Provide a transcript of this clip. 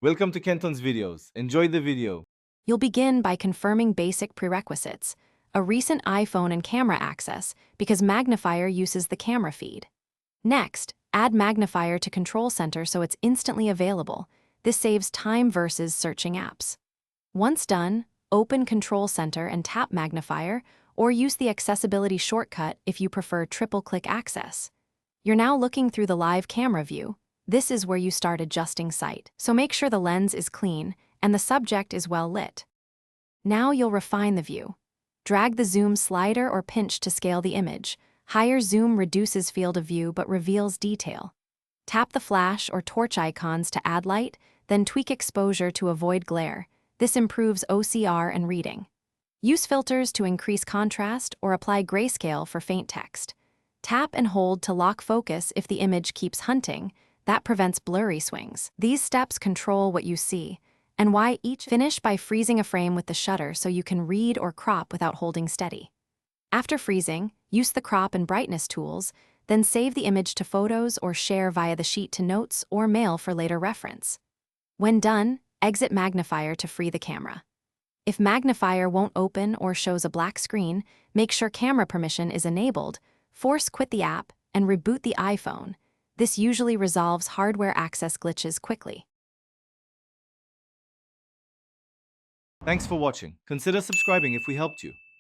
Welcome to Kenton's videos. Enjoy the video. You'll begin by confirming basic prerequisites, a recent iPhone and camera access, because Magnifier uses the camera feed. Next, add Magnifier to Control Center so it's instantly available. This saves time versus searching apps. Once done, open Control Center and tap Magnifier, or use the accessibility shortcut if you prefer triple-click access. You're now looking through the live camera view. This is where you start adjusting sight, so make sure the lens is clean and the subject is well lit. Now you'll refine the view. Drag the zoom slider or pinch to scale the image. Higher zoom reduces field of view but reveals detail. Tap the flash or torch icons to add light, then tweak exposure to avoid glare. This improves OCR and reading. Use filters to increase contrast or apply grayscale for faint text. Tap and hold to lock focus if the image keeps hunting. That prevents blurry swings. These steps control what you see, and why each finish by freezing a frame with the shutter so you can read or crop without holding steady. After freezing, use the crop and brightness tools, then save the image to photos or share via the sheet to notes or mail for later reference. When done, exit Magnifier to free the camera. If Magnifier won't open or shows a black screen, make sure camera permission is enabled, force quit the app, and reboot the iPhone. This usually resolves hardware access glitches quickly. Thanks for watching. Consider subscribing if we helped you.